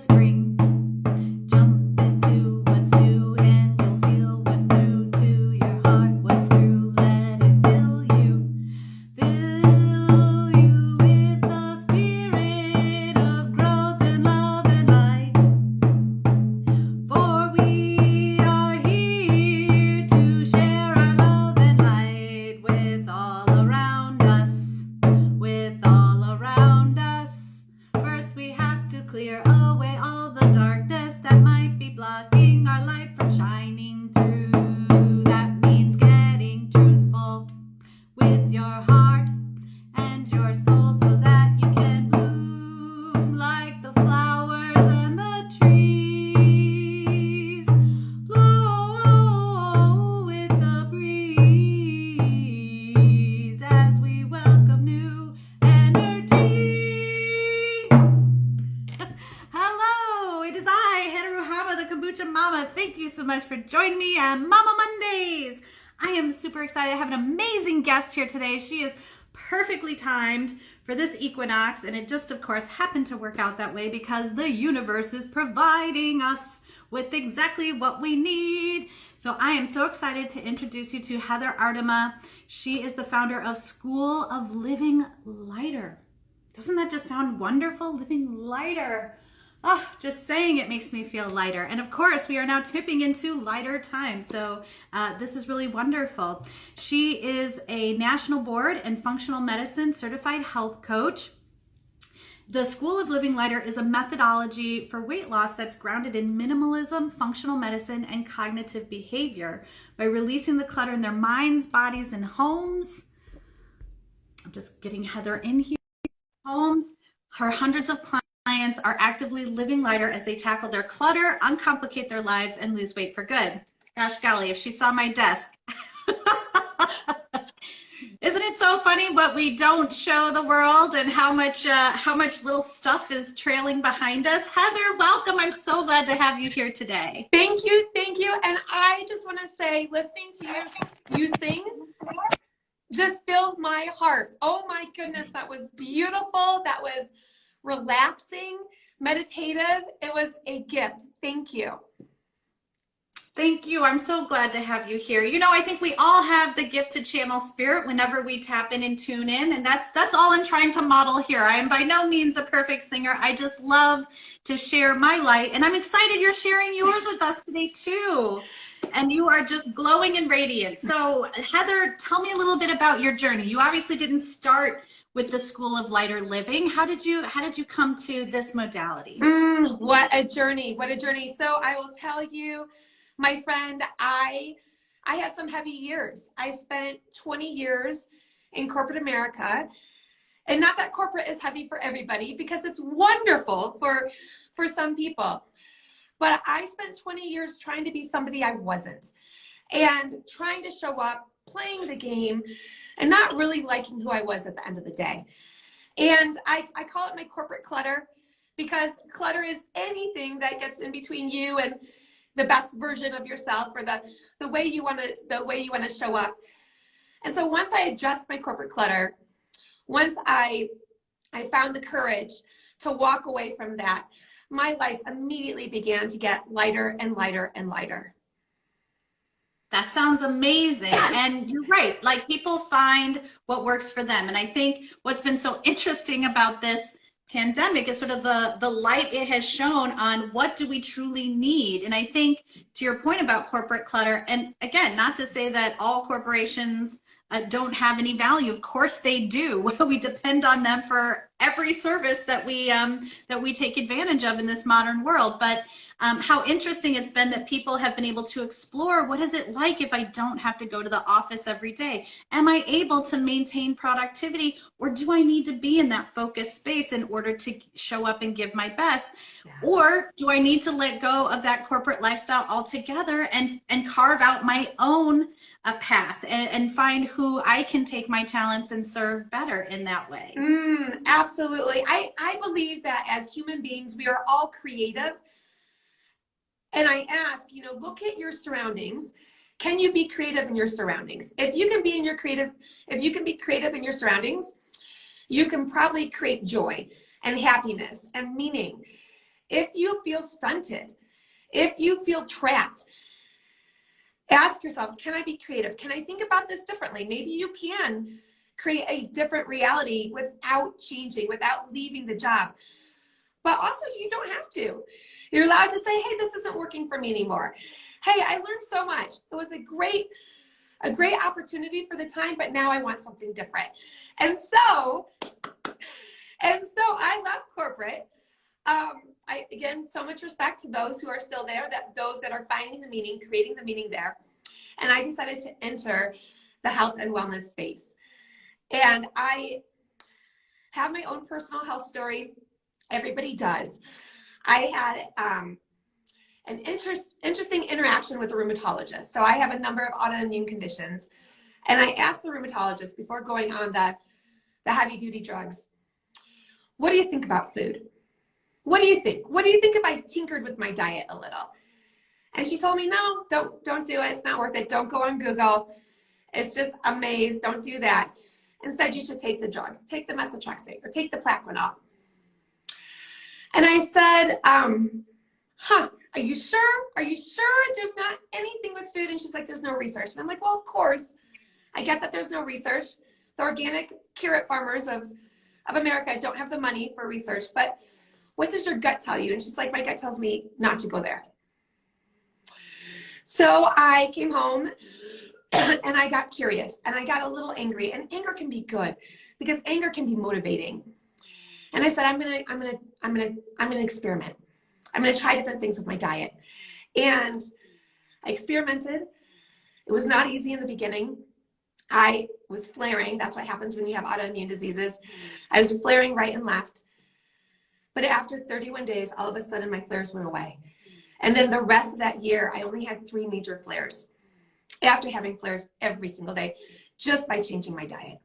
spring. Jump into what's new and you'll feel what's new to your heart. What's true, let it fill you. Fill you with the spirit of growth and love and light. For we are here to share our love and light with all around us. With all around us. First we have to clear away all the darkness that might be blocking our light from shining through. That means getting truthful with your heart and your soul so that you can bloom like the flowers and the trees. Flow with the breeze as we welcome new energy. Hello, it is I, Aardema, the Kombucha Mama. Thank you so much for joining me on Mama Mondays. I am super excited. I have an amazing guest here today. She is perfectly timed for this equinox, and it just, of course, happened to work out that way because the universe is providing us with exactly what we need. So I am so excited to introduce you to Heather Aardema. She is the founder of School of Living Lighter. Doesn't that just sound wonderful? Living lighter. Oh, just saying it makes me feel lighter. And of course, we are now tipping into lighter time. So this is really wonderful. She is a national board and functional medicine certified health coach. The School of Living Lighter is a methodology for weight loss that's grounded in minimalism, functional medicine, and cognitive behavior by releasing the clutter in their minds, bodies, and homes. I'm just getting Heather in here. Homes. Her hundreds of clients are actively living lighter as they tackle their clutter, uncomplicate their lives, and lose weight for good. Gosh golly, if she saw my desk. Isn't it so funny what we don't show the world and how much little stuff is trailing behind us? Heather, welcome. I'm so glad to have you here today. Thank you, thank you. And I just want to say, listening to you sing just filled my heart. Oh my goodness, that was beautiful. That was relaxing, meditative. It was a gift. Thank you. Thank you. I'm so glad to have you here. You know, I think we all have the gift to channel spirit whenever we tap in and tune in, and that's all I'm trying to model here. I am by no means a perfect singer. I just love to share my light, and I'm excited you're sharing yours with us today too. And you are just glowing and radiant. So Heather, tell me a little bit about your journey. You obviously didn't start with the School of Lighter Living. How did you come to this modality? What a journey. What a journey. So I will tell you, my friend, I had some heavy years. I spent 20 years in corporate America, and not that corporate is heavy for everybody, because it's wonderful for some people. But I spent 20 years trying to be somebody I wasn't, and trying to show up, playing the game, and not really liking who I was at the end of the day. And I call it my corporate clutter, because clutter is anything that gets in between you and the best version of yourself, or the way you want to show up. And so once I addressed my corporate clutter, once I found the courage to walk away from that, my life immediately began to get lighter and lighter and lighter. That sounds amazing. And you're right, like people find what works for them. And I think what's been so interesting about this pandemic is sort of the light it has shown on what do we truly need. And I think to your point about corporate clutter, and again, not to say that all corporations don't have any value. Of course they do. We depend on them for every service that we take advantage of in this modern world. But how interesting it's been that people have been able to explore, what is it like if I don't have to go to the office every day? Am I able to maintain productivity, or do I need to be in that focused space in order to show up and give my best? Yeah. Or do I need to let go of that corporate lifestyle altogether and carve out my own path and find who I can take my talents and serve better in that way? Absolutely. I believe that as human beings, we are all creative. And I ask, look at your surroundings. Can you be creative in your surroundings? If you can be creative in your surroundings, you can probably create joy and happiness and meaning If you feel stunted, if you feel trapped, ask yourself, can I be creative? Can I think about this differently? Maybe you can create a different reality without changing, without leaving the job. But also, you don't have to. You're allowed to say, hey, this isn't working for me anymore. Hey, I learned so much. It was a great opportunity for the time, but now I want something different. And so I left corporate. Again, so much respect to those who are still there, those that are finding the meaning, creating the meaning there. And I decided to enter the health and wellness space. And I have my own personal health story. Everybody does. I had an interesting interaction with a rheumatologist. So I have a number of autoimmune conditions. And I asked the rheumatologist before going on the heavy duty drugs, what do you think about food? What do you think? What do you think if I tinkered with my diet a little? And she told me, no, don't do it. It's not worth it. Don't go on Google. It's just a maze. Don't do that. Instead, you should take the drugs. Take the methotrexate or take the Plaquenil. And I said, are you sure? Are you sure there's not anything with food? And she's like, there's no research. And I'm like, well, of course. I get that there's no research. The organic Curate farmers of America don't have the money for research, but what does your gut tell you? And she's like, my gut tells me not to go there. So I came home and I got curious and I got a little angry, and anger can be good because anger can be motivating. And I said, I'm gonna experiment. I'm gonna try different things with my diet. And I experimented. It was not easy in the beginning. I was flaring. That's what happens when you have autoimmune diseases. I was flaring right and left. But after 31 days, all of a sudden my flares went away. And then the rest of that year, I only had 3 major flares after having flares every single day, just by changing my diet.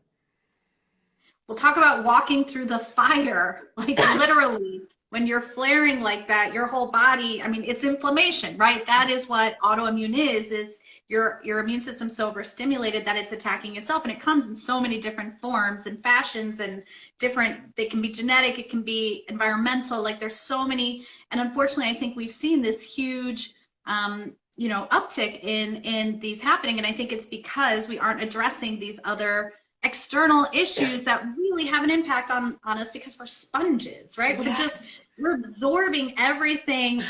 We'll talk about walking through the fire, like literally. When you're flaring like that, your whole body, I mean, it's inflammation, right? That is what autoimmune is your immune system so overstimulated that it's attacking itself. And it comes in so many different forms and fashions and different, they can be genetic, it can be environmental, like there's so many. And unfortunately, I think we've seen this huge, uptick in these happening. And I think it's because we aren't addressing these other external issues that really have an impact on us, because we're sponges, right? Yes. We're absorbing everything,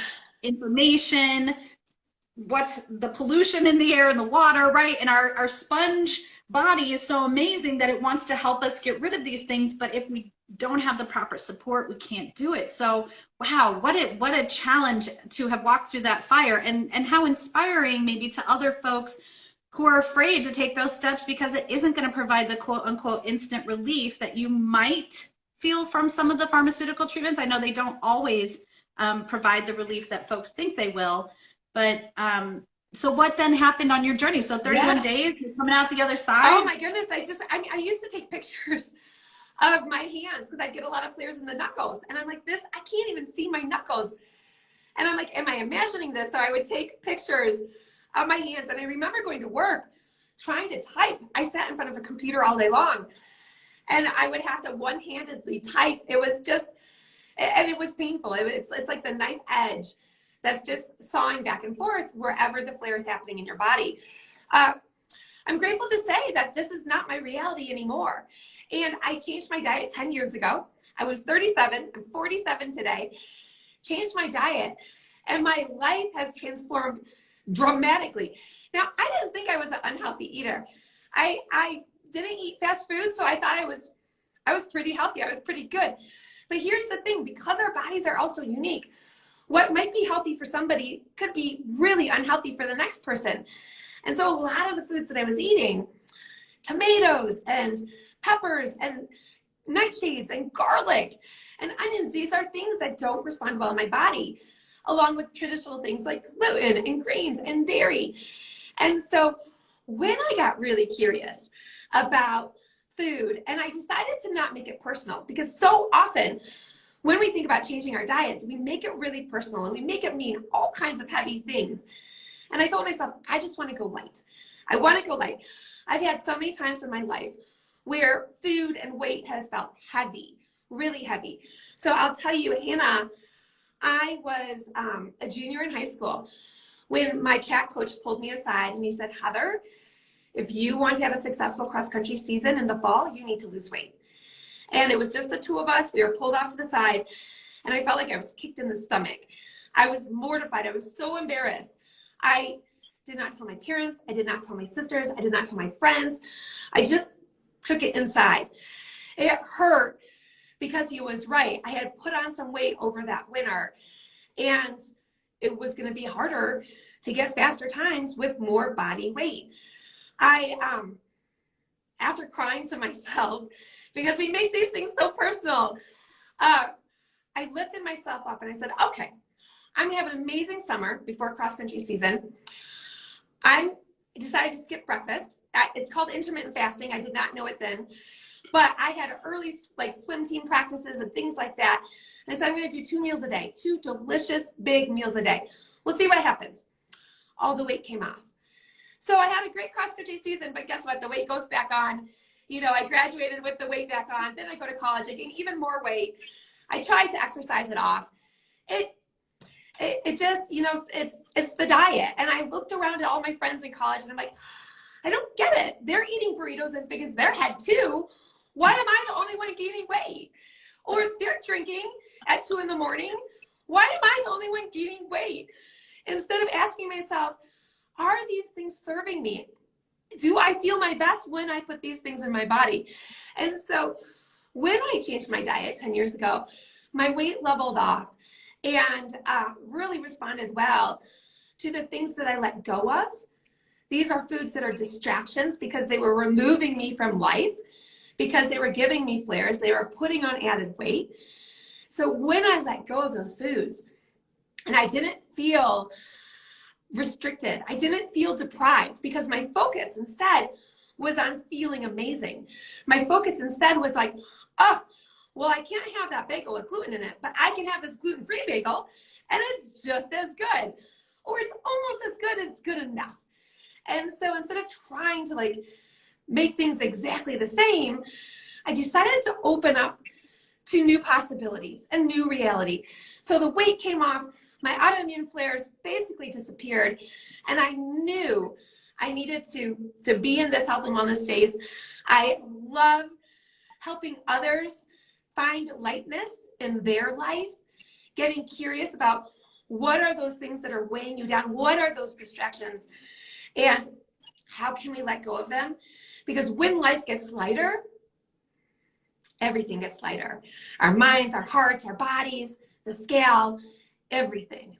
information, what's the pollution in the air and the water, right? And our sponge body is so amazing that it wants to help us get rid of these things, but if we don't have the proper support, we can't do it. So wow, what a challenge to have walked through that fire, and how inspiring maybe to other folks who are afraid to take those steps because it isn't going to provide the quote unquote instant relief that you might feel from some of the pharmaceutical treatments. I know they don't always provide the relief that folks think they will, but so what then happened on your journey? So 31 days, you're coming out the other side? Oh my goodness, I used to take pictures of my hands because I get a lot of flares in the knuckles, and I'm like, I can't even see my knuckles. And I'm like, am I imagining this? So I would take pictures of my hands, and I remember going to work trying to type. I sat in front of a computer all day long, and I would have to one-handedly type. It was just, and it was painful. It's like the knife edge that's just sawing back and forth wherever the flare is happening in your body. I'm grateful to say that this is not my reality anymore. And I changed my diet 10 years ago. I was 37, I'm 47 today, changed my diet, and my life has transformed dramatically. Now, I didn't think I was an unhealthy eater. I didn't eat fast food, so I thought I was pretty healthy. I was pretty good. But here's the thing, because our bodies are also unique, what might be healthy for somebody could be really unhealthy for the next person. And so a lot of the foods that I was eating, tomatoes and peppers and nightshades and garlic and onions, these are things that don't respond well in my body, along with traditional things like gluten and grains and dairy. And so when I got really curious about food, and I decided to not make it personal, because so often when we think about changing our diets, we make it really personal and we make it mean all kinds of heavy things. And I told myself, I just want to go light. I want to go light. I've had so many times in my life where food and weight have felt heavy, really heavy. So I'll tell you, Hannah, I was a junior in high school when my track coach pulled me aside and he said, Heather, if you want to have a successful cross-country season in the fall, you need to lose weight. And it was just the two of us. We were pulled off to the side, and I felt like I was kicked in the stomach. I was mortified. I was so embarrassed. I did not tell my parents. I did not tell my sisters. I did not tell my friends. I just took it inside. It hurt because he was right. I had put on some weight over that winter, and it was going to be harder to get faster times with more body weight. After crying to myself, because we make these things so personal, I lifted myself up and I said, okay, I'm gonna have an amazing summer before cross-country season. I decided to skip breakfast. It's called intermittent fasting. I did not know it then, but I had early swim team practices and things like that. And I said, I'm gonna do 2 meals a day, 2 delicious big meals a day. We'll see what happens. All the weight came off. So I had a great cross-country season, but guess what? The weight goes back on. You know, I graduated with the weight back on. Then I go to college, I gain even more weight. I tried to exercise it off. It just, you know, it's the diet. And I looked around at all my friends in college and I'm like, I don't get it. They're eating burritos as big as their head too. Why am I the only one gaining weight? Or they're drinking at 2 in the morning. Why am I the only one gaining weight? Instead of asking myself, are these things serving me? Do I feel my best when I put these things in my body? And so when I changed my diet 10 years ago, my weight leveled off and really responded well to the things that I let go of. These are foods that are distractions because they were removing me from life, because they were giving me flares, they were putting on added weight. So when I let go of those foods and I didn't feel restricted, I didn't feel deprived, because my focus instead was on feeling amazing. My focus instead was like, oh, well, I can't have that bagel with gluten in it, but I can have this gluten-free bagel and it's just as good, or it's almost as good, it's good enough. And so instead of trying to make things exactly the same, I decided to open up to new possibilities and new reality. So the weight came off, my autoimmune flares basically disappeared, and I knew I needed to be in this health and wellness space. I love helping others find lightness in their life, getting curious about what are those things that are weighing you down, what are those distractions, and how can we let go of them? Because when life gets lighter, everything gets lighter. Our minds, our hearts, our bodies, the scale, everything.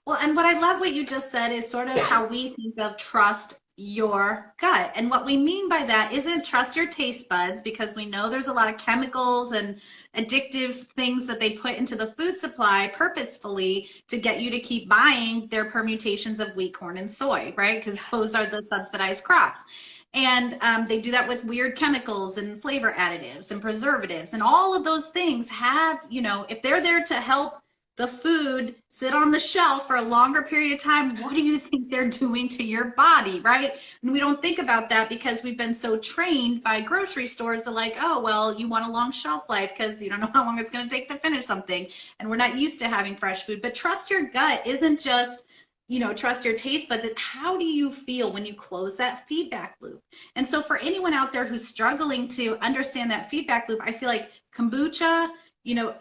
Well, and what I love what you just said is sort of how we think of trust your gut. And what we mean by that isn't trust your taste buds, because we know there's a lot of chemicals and addictive things that they put into the food supply purposefully to get you to keep buying their permutations of wheat, corn, and soy, right? Because those are the subsidized crops. And they do that with weird chemicals and flavor additives and preservatives. And all of those things have, you know, if they're there to help the food sit on the shelf for a longer period of time, what do you think they're doing to your body, right? And we don't think about that because we've been so trained by grocery stores to oh, well, you want a long shelf life because you don't know how long it's going to take to finish something. And we're not used to having fresh food. But trust your gut isn't just, you know, trust your taste buds. It's how do you feel when you close that feedback loop? And so for anyone out there who's struggling to understand that feedback loop, I feel like kombucha, you know,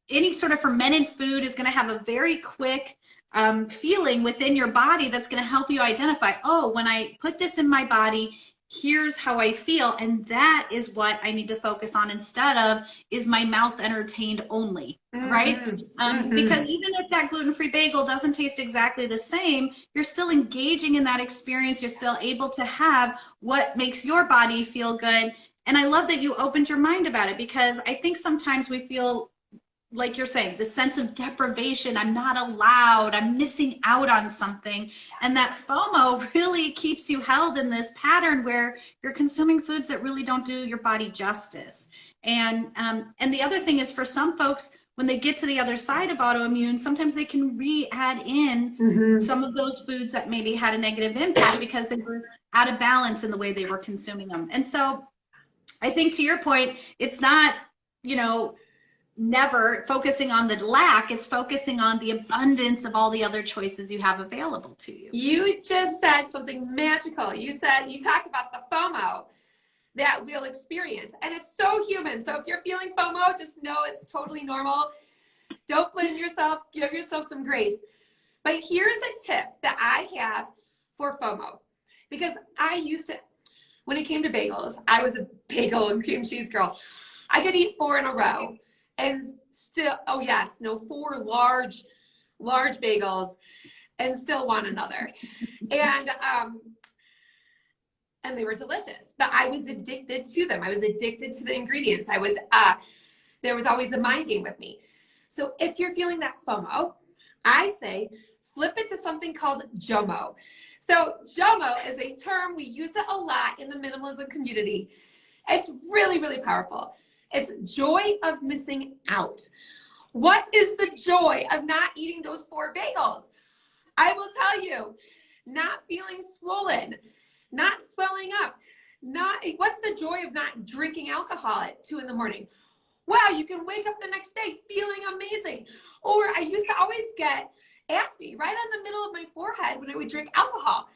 any sort of fermented food is going to have a very quick feeling within your body that's going to help you identify, oh, when I put this in my body, here's how I feel. And that is what I need to focus on instead of, is my mouth entertained only, right? Because even if that gluten-free bagel doesn't taste exactly the same, you're still engaging in that experience. You're still able to have what makes your body feel good. And I love that you opened your mind about it, because I think sometimes we feel, like you're saying, the sense of deprivation, I'm not allowed, I'm missing out on something. And that FOMO really keeps you held in this pattern where you're consuming foods that really don't do your body justice. And the other thing is, for some folks, when they get to the other side of autoimmune, sometimes they can re-add in some of those foods that maybe had a negative impact because they were out of balance in the way they were consuming them. And so I think, to your point, it's not, you know, never focusing on the lack, it's focusing on the abundance of all the other choices you have available to you. You just said something magical. You talked about the FOMO that we'll experience, and it's so human. So if you're feeling FOMO, just know it's totally normal. Don't blame yourself. Give yourself some grace. But here's a tip that I have for FOMO, because I used to, when it came to bagels, I was a bagel and cream cheese girl. I could eat 4 in a row and still, oh yes, no, 4 large bagels and still want another. And they were delicious, but I was addicted to them. I was addicted to the ingredients. There was always a mind game with me. So if you're feeling that FOMO, I say flip it to something called JOMO. So JOMO is a term, we use it a lot in the minimalism community. It's really, really powerful. It's joy of missing out. What is the joy of not eating those 4 bagels? I will tell you, not feeling swollen, not swelling up, what's the joy of not drinking alcohol at 2 in the morning? Wow, you can wake up the next day feeling amazing. Or I used to always get acne right on the middle of my forehead when I would drink alcohol.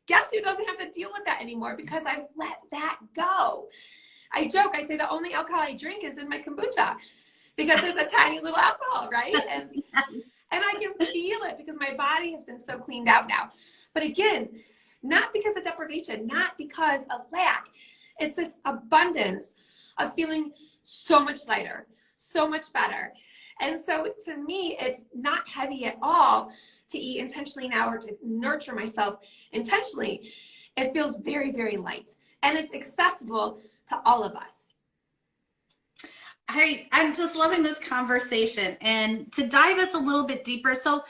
Guess who doesn't have to deal with that anymore, because I've let that go. I joke, I say the only alcohol I drink is in my kombucha, because there's a tiny little alcohol, right? And I can feel it because my body has been so cleaned out now. But again, not because of deprivation, not because of lack. It's this abundance of feeling so much lighter, so much better. And so to me, it's not heavy at all to eat intentionally now or to nurture myself intentionally. It feels very, very light, and it's accessible to all of us. I'm just loving this conversation, and to dive us a little bit deeper. So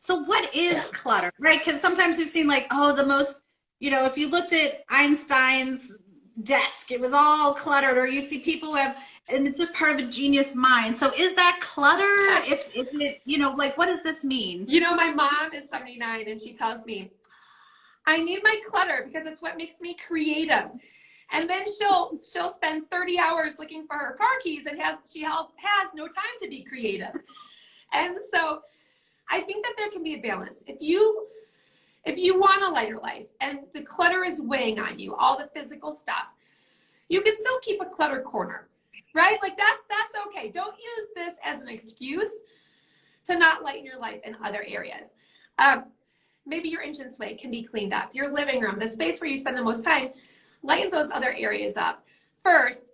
what is clutter, right? Because sometimes we've seen like, oh, the most, if you looked at Einstein's desk, it was all cluttered, or you see people who have, and it's just part of a genius mind. So is that clutter? If it, like, what does this mean? My mom is 79 and she tells me, I need my clutter because it's what makes me creative. And then she'll spend 30 hours looking for her car keys and she has no time to be creative. And so I think that there can be a balance. If you want a lighter life and the clutter is weighing on you, all the physical stuff, you can still keep a clutter corner, right? Like that's okay. Don't use this as an excuse to not lighten your life in other areas. Maybe your entranceway can be cleaned up. Your living room, the space where you spend the most time, lighten those other areas up first,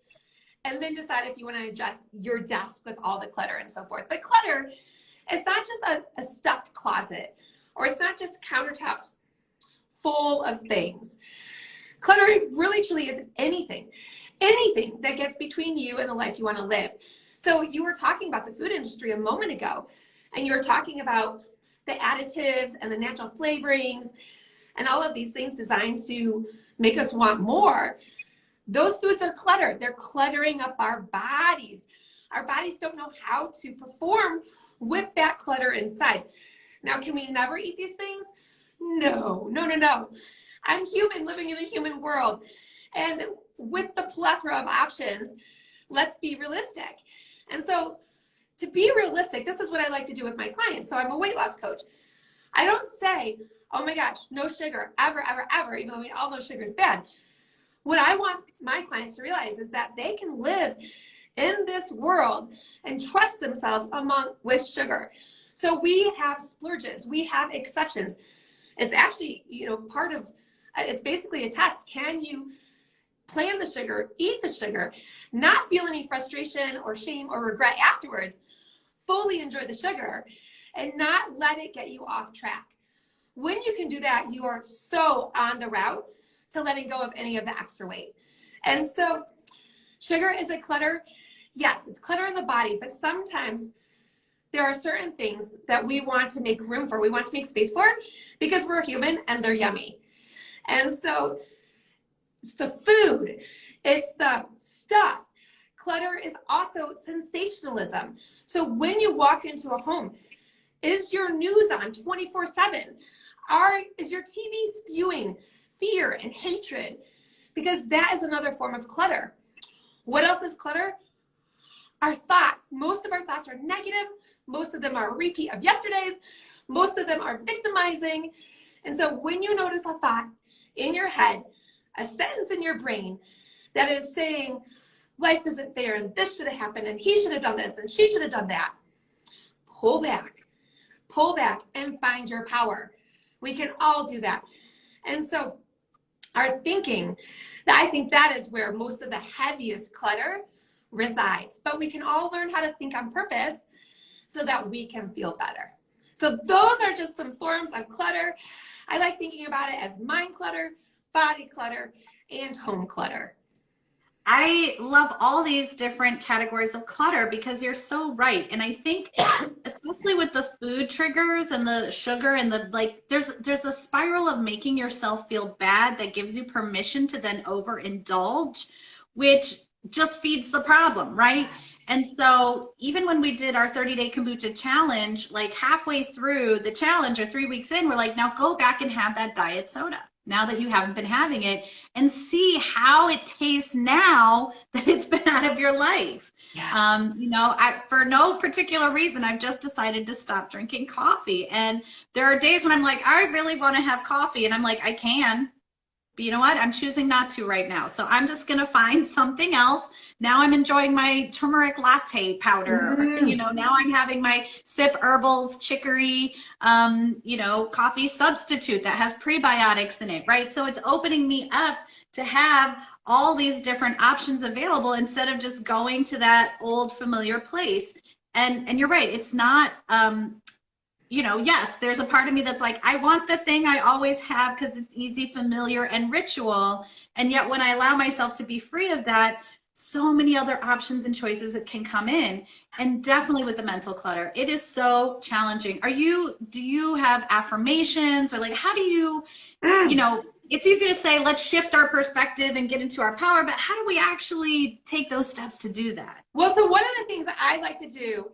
and then decide if you want to adjust your desk with all the clutter and so forth. But clutter is not just a stuffed closet, or it's not just countertops full of things. Clutter really truly is anything that gets between you and the life you want to live. So you were talking about the food industry a moment ago, and you were talking about the additives and the natural flavorings and all of these things designed to make us want more. Those foods are clutter. They're cluttering up our bodies. Our bodies don't know how to perform with that clutter inside. Now, can we never eat these things? No. I'm human living in a human world. And with the plethora of options, let's be realistic. And so to be realistic, this is what I like to do with my clients. So I'm a weight loss coach. I don't say, oh my gosh, no sugar, ever, ever, ever, even though we all know sugar is bad. What I want my clients to realize is that they can live in this world and trust themselves with sugar. So we have splurges, we have exceptions. It's actually, it's basically a test. Can you plan the sugar, eat the sugar, not feel any frustration or shame or regret afterwards, fully enjoy the sugar, and not let it get you off track? When you can do that, you are so on the route to letting go of any of the extra weight. And so sugar is a clutter. Yes, it's clutter in the body, but sometimes there are certain things that we want to make room for, we want to make space for, because we're human and they're yummy. And so it's the food, it's the stuff. Clutter is also sensationalism. So when you walk into a home, is your news on 24/7? Is your TV spewing fear and hatred? Because that is another form of clutter. What else is clutter? our thoughts, most of our thoughts are negative. Most of them are a repeat of yesterday's. Most of them are victimizing. And so when you notice a thought in your head, a sentence in your brain that is saying, life isn't fair, and this should have happened, and he should have done this, and she should have done that, pull back and find your power. We can all do that. And so our thinking, I think that is where most of the heaviest clutter resides. But we can all learn how to think on purpose so that we can feel better. So those are just some forms of clutter. I like thinking about it as mind clutter, body clutter, and home clutter. I love all these different categories of clutter because you're so right. And I think especially with the food triggers and the sugar and the there's a spiral of making yourself feel bad that gives you permission to then overindulge, which just feeds the problem, right? And so even when we did our 30-day kombucha challenge, like halfway through the challenge or 3 weeks in, we're like, now go back and have that diet soda now that you haven't been having it and see how it tastes now that it's been out of your life. Yeah. For no particular reason, I've just decided to stop drinking coffee. And there are days when I'm like, I really want to have coffee. And I'm like, I can. But you know what? I'm choosing not to right now. So I'm just going to find something else. Now I'm enjoying my turmeric latte powder. Now I'm having my Sip Herbals chicory, coffee substitute that has prebiotics in it, right? So it's opening me up to have all these different options available instead of just going to that old familiar place. And you're right. It's not, yes, there's a part of me that's like, I want the thing I always have because it's easy, familiar, and ritual. And yet when I allow myself to be free of that, so many other options and choices that can come in. And definitely with the mental clutter, it is so challenging. Do you have affirmations or how do you, it's easy to say, let's shift our perspective and get into our power, but how do we actually take those steps to do that? Well, so one of the things that I like to do,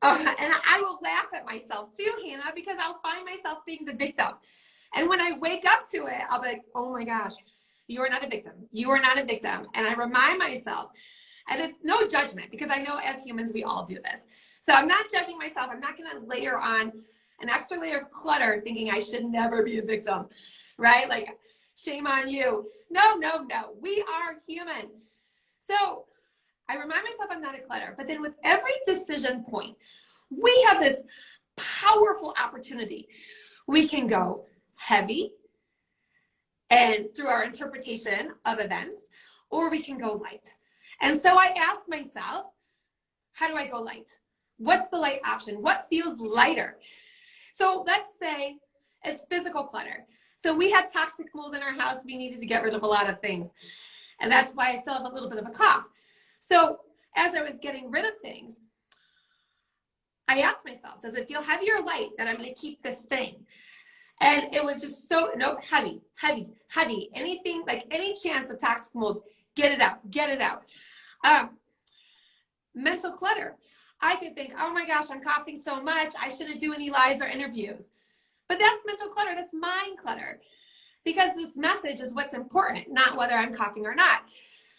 and I will laugh at myself too, Hannah, because I'll find myself being the victim. And when I wake up to it, I'll be like, oh my gosh, you are not a victim. You are not a victim. And I remind myself, and it's no judgment because I know as humans, we all do this. So I'm not judging myself. I'm not going to layer on an extra layer of clutter thinking I should never be a victim, right? Like, shame on you. No. We are human. So I remind myself I'm not a clutter, but then with every decision point, we have this powerful opportunity. We can go heavy and through our interpretation of events, or we can go light. And so I ask myself, how do I go light? What's the light option? What feels lighter? So let's say it's physical clutter. So we had toxic mold in our house. We needed to get rid of a lot of things. And that's why I still have a little bit of a cough. So as I was getting rid of things, I asked myself, does it feel heavy or light that I'm going to keep this thing? And it was just heavy. Anything, like any chance of toxic mold, get it out. Mental clutter. I could think, oh my gosh, I'm coughing so much. I shouldn't do any lives or interviews. But that's mental clutter. That's mind clutter. Because this message is what's important, not whether I'm coughing or not.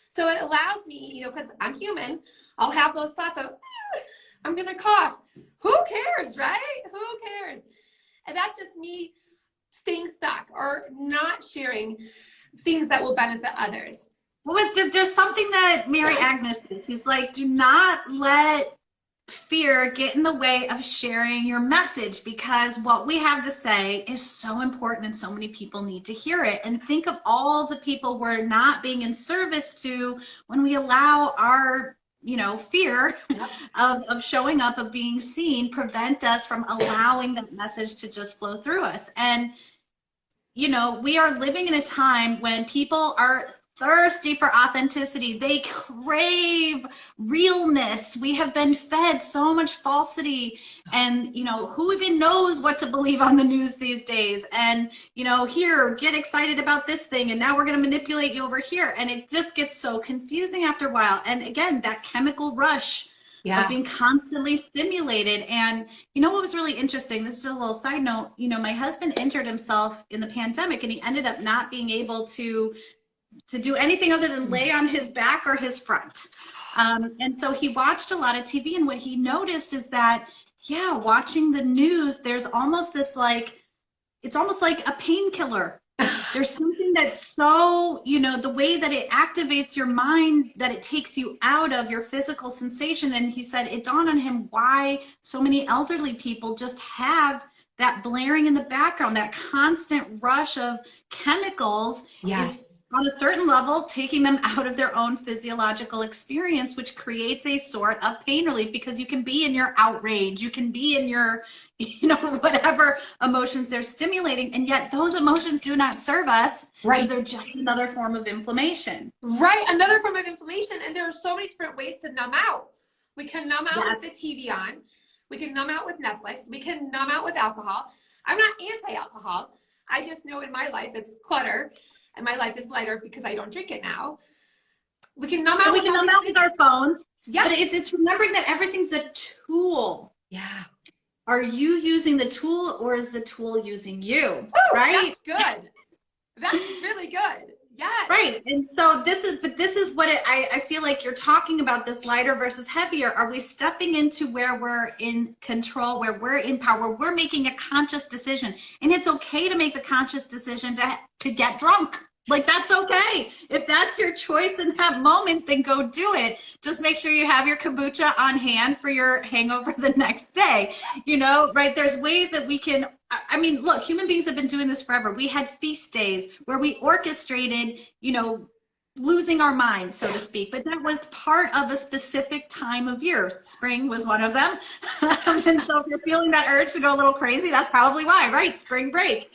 So it allows me, because I'm human, I'll have those thoughts of, I'm going to cough. Who cares, right? Who cares? And that's just me staying stuck or not sharing things that will benefit others. Well, there's something that Mary Agnes says. She's like, do not let fear get in the way of sharing your message, because what we have to say is so important and so many people need to hear it. And think of all the people we're not being in service to when we allow our fear of showing up, of being seen, prevent us from allowing that message to just flow through us. And we are living in a time when people are thirsty for authenticity. They crave realness. We have been fed so much falsity, and who even knows what to believe on the news these days. And here, get excited about this thing, and now we're going to manipulate you over here, and it just gets so confusing after a while. And again, that chemical rush of being constantly stimulated. And what was really interesting, this is just a little side note, my husband injured himself in the pandemic, and he ended up not being able to do anything other than lay on his back or his front. And so he watched a lot of TV, and what he noticed is that, yeah, watching the news, there's almost this like, it's almost like a painkiller. There's something that's so, the way that it activates your mind, that it takes you out of your physical sensation. And he said it dawned on him why so many elderly people just have that blaring in the background, that constant rush of chemicals is Yes. on a certain level taking them out of their own physiological experience, which creates a sort of pain relief, because you can be in your outrage, you can be in your whatever emotions they're stimulating, and yet those emotions do not serve us, Right. because they're just another form of inflammation. Right. Another form of inflammation. And there are so many different ways to numb out. We can numb out Yes. with the TV on. We can numb out with Netflix. We can numb out with alcohol. I'm not anti-alcohol. I just know in my life it's clutter, and my life is lighter because I don't drink it now. We can numb out. And we can numb out with our phones. Yes. But it's remembering that everything's a tool. Yeah. Are you using the tool, or is the tool using you? Ooh, right? That's good. That's really good. Yes. Right. And so this is what I feel like you're talking about, this lighter versus heavier. Are we stepping into where we're in control, where we're in power, where we're making a conscious decision? And it's okay to make the conscious decision to get drunk. Like, that's okay. If that's your choice in that moment, then go do it. Just make sure you have your kombucha on hand for your hangover the next day. Right? There's ways that we can, I mean, look, human beings have been doing this forever. We had feast days where we orchestrated, losing our minds, so to speak, but that was part of a specific time of year. Spring was one of them. And so if you're feeling that urge to go a little crazy, that's probably why, right? Spring break.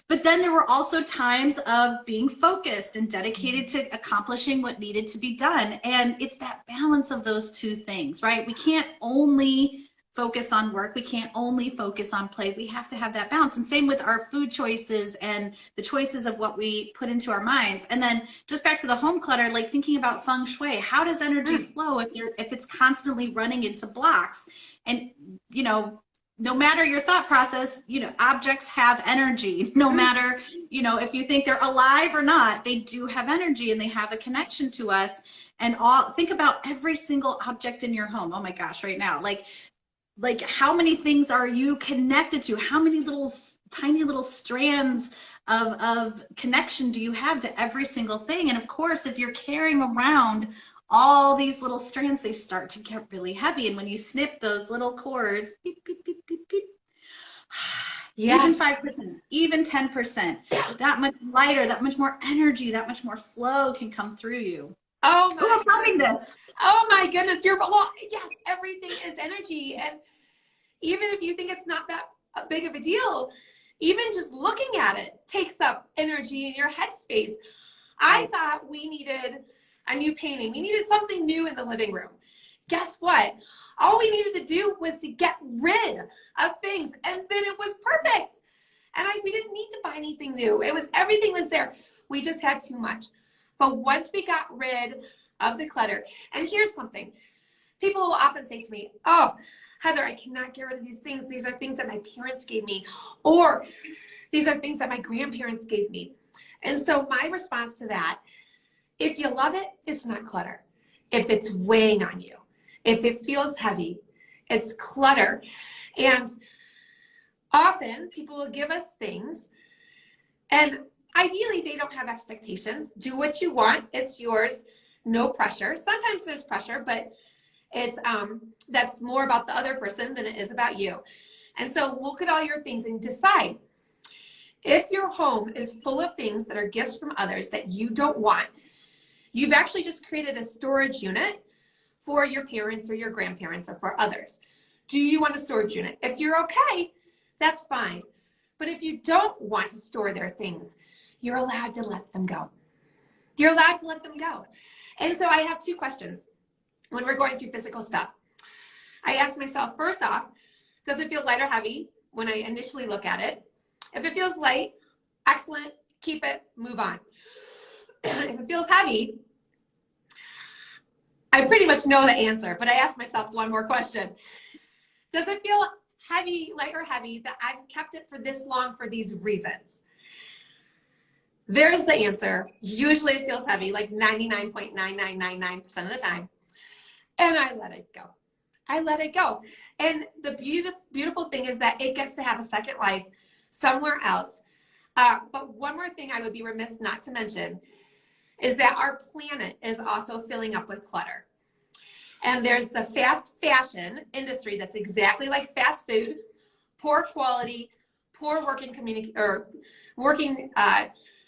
But then there were also times of being focused and dedicated to accomplishing what needed to be done. And it's that balance of those two things, right? We can't only focus on work. We can't only focus on play. We have to have that balance. And same with our food choices and the choices of what we put into our minds. And then just back to the home clutter, like thinking about feng shui, how does energy flow if it's constantly running into blocks? And, no matter your thought process, objects have energy. No matter, if you think they're alive or not, they do have energy, and they have a connection to us. And think about every single object in your home. Oh my gosh, right now, like how many things are you connected to? How many tiny little strands of connection do you have to every single thing? And of course, if you're carrying around all these little strands, they start to get really heavy. And when you snip those little cords, beep, beep, beep, beep, beep, yes. Even 5%, even 10%, that much lighter, that much more energy, that much more flow can come through you. Oh my I'm loving this. Oh my goodness. Yes, everything is energy. And even if you think it's not that big of a deal, even just looking at it takes up energy in your headspace. I thought we needed a new painting. We needed something new in the living room. Guess what? All we needed to do was to get rid of things, and then it was perfect. And we didn't need to buy anything new. Everything was there. We just had too much. But once we got rid of the clutter, and here's something. People will often say to me, oh, Heather, I cannot get rid of these things. These are things that my parents gave me, or these are things that my grandparents gave me. And so my response to that, if you love it, it's not clutter. If it's weighing on you, if it feels heavy, it's clutter. And often people will give us things, and ideally they don't have expectations. Do what you want. It's yours. No pressure. Sometimes there's pressure, but it's that's more about the other person than it is about you. And so look at all your things and decide. If your home is full of things that are gifts from others that you don't want, you've actually just created a storage unit for your parents or your grandparents or for others. Do you want a storage unit? If you're okay, that's fine. But if you don't want to store their things, you're allowed to let them go. You're allowed to let them go. And so I have two questions when we're going through physical stuff. I ask myself, first off, does it feel light or heavy when I initially look at it? If it feels light, excellent, keep it, move on. If it feels heavy, I pretty much know the answer, but I ask myself one more question. Does it feel heavy, light or heavy, that I've kept it for this long for these reasons? There's the answer. Usually it feels heavy, like 99.9999% of the time. And I let it go. I let it go. And the beautiful thing is that it gets to have a second life somewhere else. But one more thing I would be remiss not to mention is that our planet is also filling up with clutter. And there's the fast fashion industry that's exactly like fast food, poor quality, poor working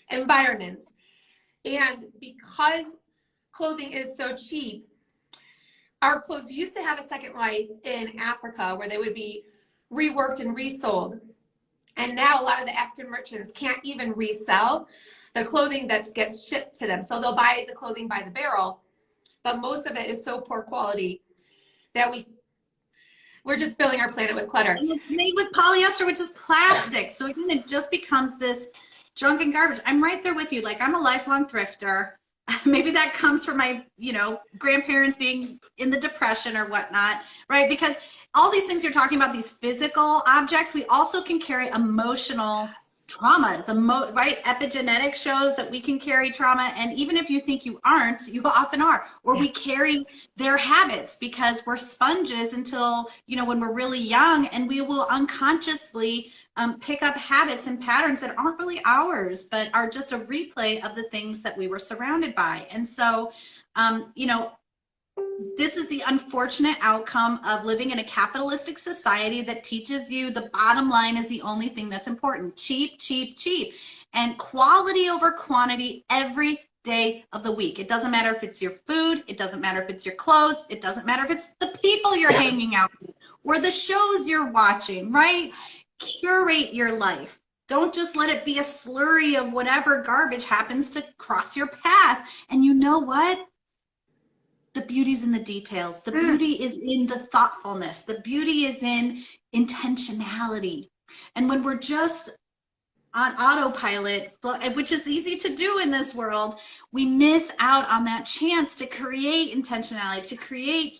environments. And because clothing is so cheap, our clothes used to have a second life in Africa where they would be reworked and resold. And now a lot of the African merchants can't even resell the clothing that gets shipped to them. So they'll buy the clothing by the barrel, but most of it is so poor quality that we're just filling our planet with clutter. And it's made with polyester, which is plastic. So again, it just becomes this junk and garbage. I'm right there with you. Like, I'm a lifelong thrifter. Maybe that comes from my, grandparents being in the Depression or whatnot, right? Because all these things you're talking about, these physical objects, we also can carry emotional trauma. Right? Epigenetics shows that we can carry trauma, and even if you think you aren't, you often are. Or we carry their habits because we're sponges until, when we're really young, and we will unconsciously pick up habits and patterns that aren't really ours, but are just a replay of the things that we were surrounded by. And so, this is the unfortunate outcome of living in a capitalistic society that teaches you the bottom line is the only thing that's important. Cheap, cheap, cheap. And quality over quantity every day of the week. It doesn't matter if it's your food. It doesn't matter if it's your clothes. It doesn't matter if it's the people you're hanging out with or the shows you're watching, right? Curate your life. Don't just let it be a slurry of whatever garbage happens to cross your path. And you know what? The beauty's in the details. The beauty is in the thoughtfulness. The beauty is in intentionality. And when we're just on autopilot, which is easy to do in this world, we miss out on that chance to create intentionality, to create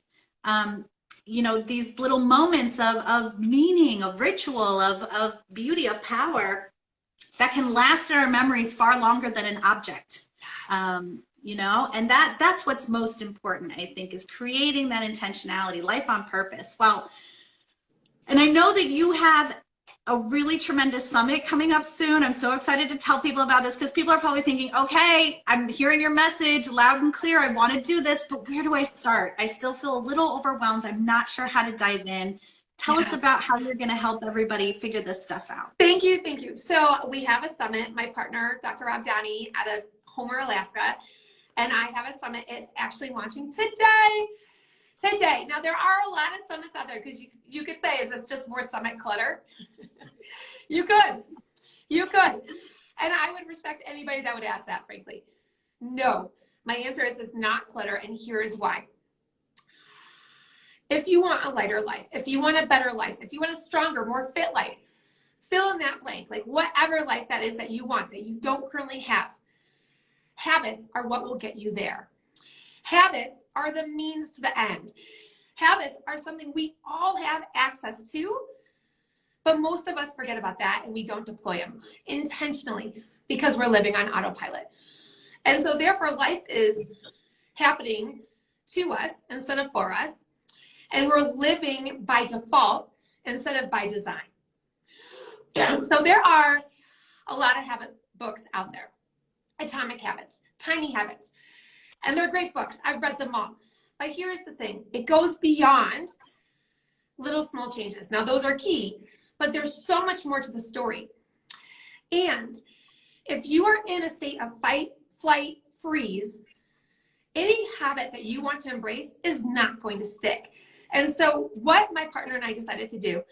these little moments of meaning, of ritual, of beauty, of power that can last in our memories far longer than an object. And that's what's most important, I think, is creating that intentionality, life on purpose. Well, and I know that you have a really tremendous summit coming up soon. I'm so excited to tell people about this because people are probably thinking, okay, I'm hearing your message loud and clear. I want to do this, but where do I start? I still feel a little overwhelmed. I'm not sure how to dive in. Tell us about how you're going to help everybody figure this stuff out. Thank you. Thank you. So we have a summit, my partner, Dr. Aardema, out of Homer, Alaska, and I have a summit. It's actually launching today. Now, there are a lot of summits out there because you could say, is this just more summit clutter? You could. And I would respect anybody that would ask that, frankly. No, my answer is it's not clutter, and here is why. If you want a lighter life, if you want a better life, if you want a stronger, more fit life, fill in that blank, like whatever life that is that you want, that you don't currently have. Habits are what will get you there. Habits are the means to the end. Habits are something we all have access to, but most of us forget about that and we don't deploy them intentionally because we're living on autopilot. And so therefore life is happening to us instead of for us, and we're living by default instead of by design. So there are a lot of habit books out there. Atomic Habits, Tiny Habits, and they're great books. I've read them all. But here's the thing. It goes beyond little small changes. Now, those are key, but there's so much more to the story. And if you are in a state of fight, flight, freeze, any habit that you want to embrace is not going to stick. And so what my partner and I decided to do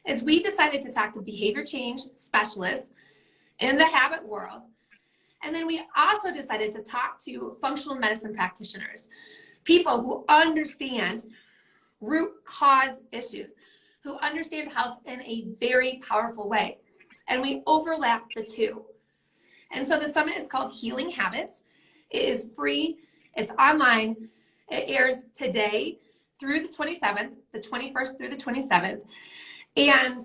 is we decided to talk to behavior change specialists in the habit world. And then we also decided to talk to functional medicine practitioners, people who understand root cause issues, who understand health in a very powerful way. And we overlap the two. And so the summit is called Healing Habits. It is free. It's online. It airs today through the 27th, the 21st through the 27th. And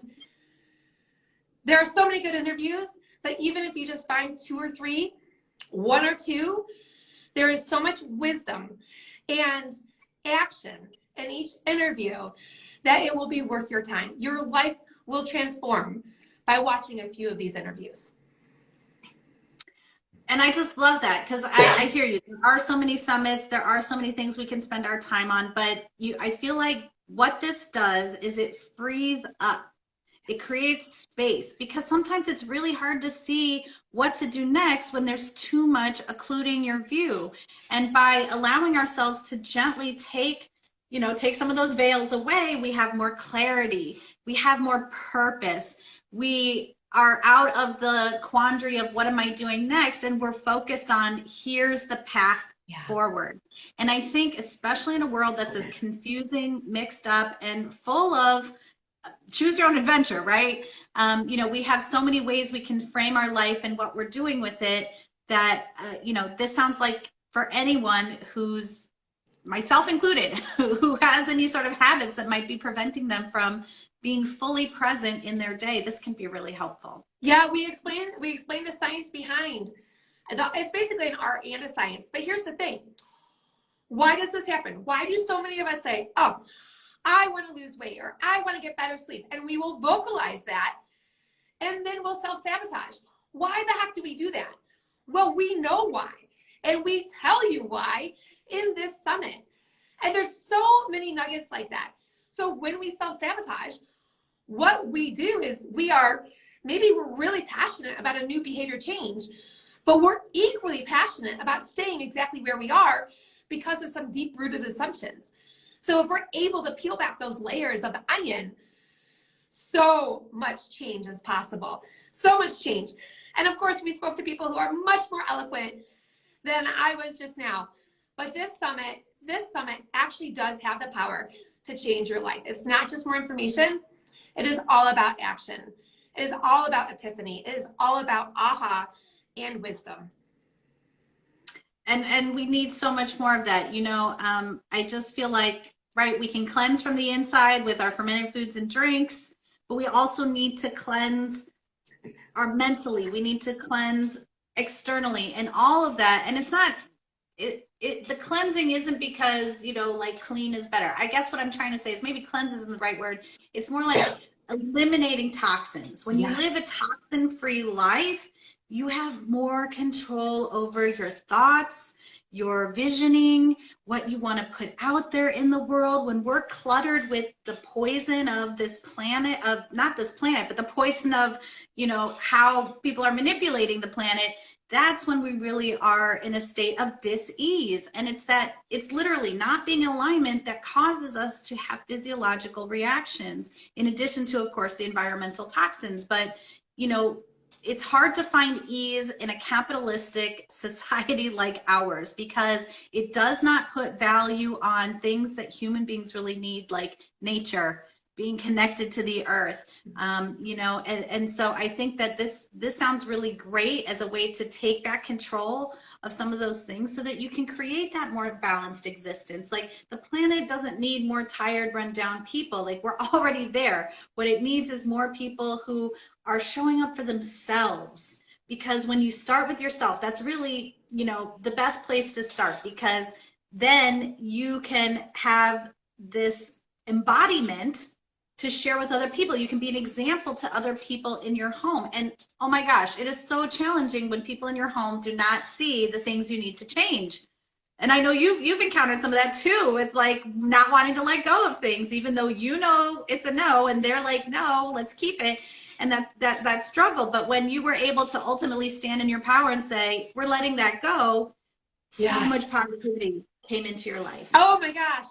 there are so many good interviews. But even if you just find 2 or 3, 1 or 2, there is so much wisdom and action in each interview that it will be worth your time. Your life will transform by watching a few of these interviews. And I just love that, because I hear you. There are so many summits, there are so many things we can spend our time on, but I feel like what this does is it frees up. It creates space, because sometimes it's really hard to see what to do next when there's too much occluding your view. And by allowing ourselves to gently take some of those veils away, we have more clarity, we have more purpose, we are out of the quandary of what am I doing next, and we're focused on here's the path forward. And I think especially in a world that's as confusing, mixed up, and full of choose your own adventure, right? We have so many ways we can frame our life and what we're doing with it that, this sounds like for anyone who's, myself included, who has any sort of habits that might be preventing them from being fully present in their day, this can be really helpful. Yeah, we explain the science behind. It's basically an art and a science. But here's the thing. Why does this happen? Why do so many of us say, oh, I want to lose weight, or I want to get better sleep? And we will vocalize that, and then we'll self-sabotage. Why the heck do we do that? Well, we know why, and we tell you why in this summit. And there's so many nuggets like that. So when we self-sabotage, what we do is we're really passionate about a new behavior change, but we're equally passionate about staying exactly where we are because of some deep-rooted assumptions. So if we're able to peel back those layers of the onion, so much change is possible. So much change. And of course, we spoke to people who are much more eloquent than I was just now. But this summit actually does have the power to change your life. It's not just more information. It is all about action. It is all about epiphany. It is all about aha and wisdom. And we need so much more of that. I just feel like, right, we can cleanse from the inside with our fermented foods and drinks, but we also need to cleanse our mentally. We need to cleanse externally and all of that. And it's not, the cleansing isn't because, like clean is better. I guess what I'm trying to say is maybe cleanse isn't the right word. It's more like eliminating toxins. When you live a toxin-free life, you have more control over your thoughts, your visioning, what you want to put out there in the world. When we're cluttered with the poison of this planet, not this planet, but the poison of, how people are manipulating the planet, that's when we really are in a state of dis-ease. And it's literally not being in alignment that causes us to have physiological reactions, in addition to, of course, the environmental toxins. But, it's hard to find ease in a capitalistic society like ours, because it does not put value on things that human beings really need, like nature, being connected to the earth, and so I think that this sounds really great as a way to take back control of some of those things so that you can create that more balanced existence. Like, the planet doesn't need more tired, run down people. Like, we're already there. What it needs is more people who are showing up for themselves, because when you start with yourself, that's really, the best place to start, because then you can have this embodiment to share with other people. You can be an example to other people in your home. And oh my gosh, it is so challenging when people in your home do not see the things you need to change. And I know you've encountered some of that too, with like not wanting to let go of things, even though it's a no, and they're like, no, let's keep it. And that struggle. But when you were able to ultimately stand in your power and say, we're letting that go, so much positivity came into your life. Oh my gosh.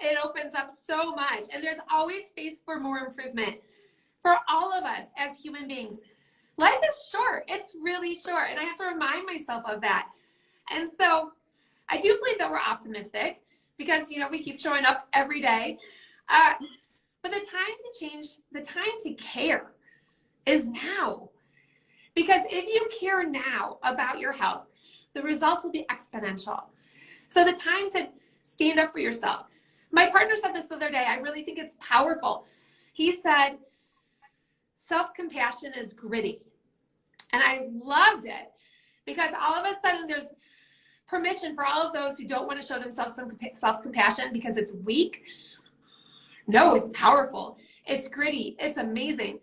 It opens up so much, and there's always space for more improvement for all of us as human beings. Life is short. It's really short, and I have to remind myself of that. And so I do believe that we're optimistic, because we keep showing up every day, but the time to change, the time to care is now, because if you care now about your health, the results will be exponential. So the time to stand up for yourself. My partner said this the other day. I really think it's powerful. He said, self-compassion is gritty. And I loved it because all of a sudden there's permission for all of those who don't want to show themselves some self-compassion because it's weak. No, it's powerful. It's gritty. It's amazing.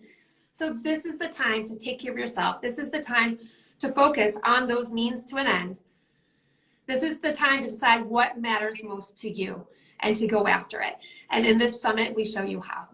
So this is the time to take care of yourself. This is the time to focus on those means to an end. This is the time to decide what matters most to you and to go after it. And in this summit, we show you how.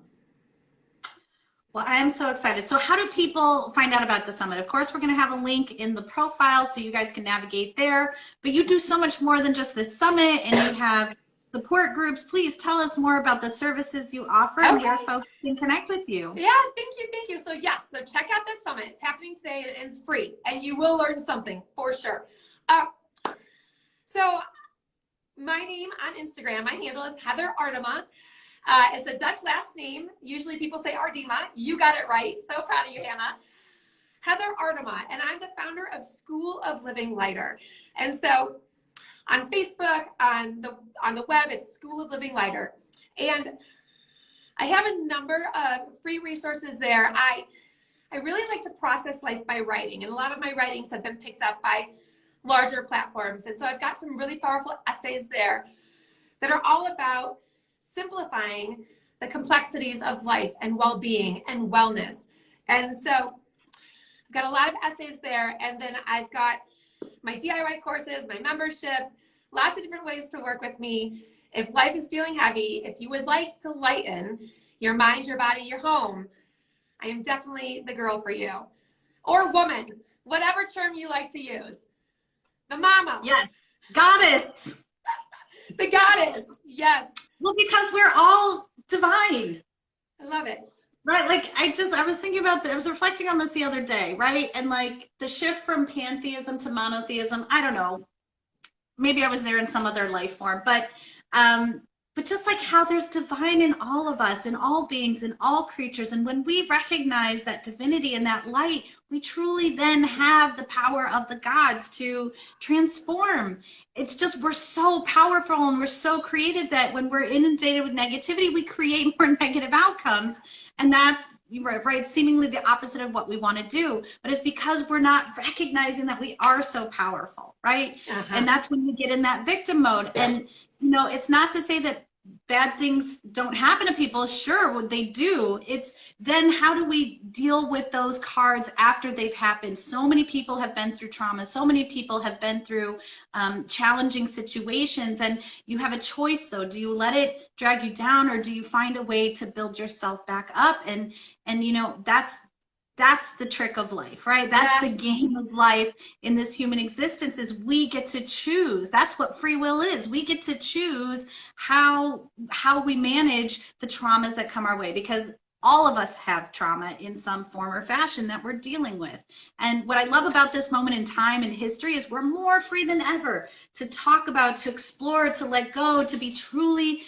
Well, I am so excited. So how do people find out about the summit? Of course, we're going to have a link in the profile so you guys can navigate there. But you do so much more than just this summit, and you have support groups. Please tell us more about the services you offer and where folks can connect with you. Yeah, thank you, thank you. So yes, so check out this summit. It's happening today and it's free, and you will learn something for sure. So my name on Instagram, my handle is Heather Aardema. It's a Dutch last name. Usually people say Aardema. You got it right. So proud of you, Hannah. Heather Aardema, and I'm the founder of School of Living Lighter. And so on Facebook, on the web, it's School of Living Lighter. And I have a number of free resources there. I really like to process life by writing, and a lot of my writings have been picked up by larger platforms. And so I've got some really powerful essays there that are all about simplifying the complexities of life and well-being and wellness. And so I've got a lot of essays there, and then I've got my DIY courses, my membership, lots of different ways to work with me. If life is feeling heavy, if you would like to lighten your mind, your body, your home, I am definitely the girl for you. Or woman, whatever term you like to use. The mama. Yes, goddess. The goddess, yes. Well, because we're all divine. I love it. Right, like I was thinking about that. I was reflecting on this the other day, right? And like the shift from pantheism to monotheism, I don't know, maybe I was there in some other life form, but just like how there's divine in all of us, in all beings, in all creatures. And when we recognize that divinity and that light, we truly then have the power of the gods to transform. It's just, we're so powerful and we're so creative that when we're inundated with negativity, we create more negative outcomes. And that's right, seemingly the opposite of what we want to do. But it's because we're not recognizing that we are so powerful, right? And that's when we get in that victim mode. And, you know, it's not to say that bad things don't happen to people. Sure, they do. It's then how do we deal with those cards after they've happened? So many people have been through trauma. So many people have been through challenging situations. And you have a choice, though. Do you let it drag you down, or do you find a way to build yourself back up? And you know, that's the trick of life, right? That's the game of life in this human existence, is we get to choose. That's what free will is. We get to choose how we manage the traumas that come our way, because all of us have trauma in some form or fashion that we're dealing with. And what I love about this moment in time in history is we're more free than ever to talk about, to explore, to let go, to be truly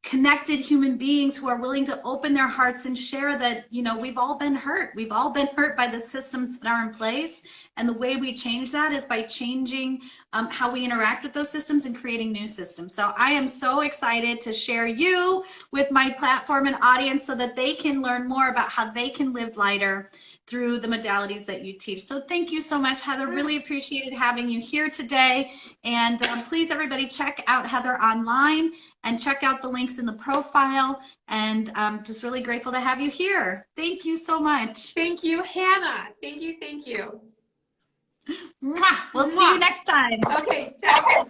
connected human beings who are willing to open their hearts and share that, you know, we've all been hurt. We've all been hurt by the systems that are in place. And the way we change that is by changing how we interact with those systems and creating new systems. So I am so excited to share you with my platform and audience so that they can learn more about how they can live lighter through the modalities that you teach. So thank you so much, Heather. Really appreciated having you here today. And please, everybody, check out Heather online and check out the links in the profile. And just really grateful to have you here. Thank you so much. Thank you, Hannah. Thank you, thank you. Mwah. We'll see you next time. Okay, ciao.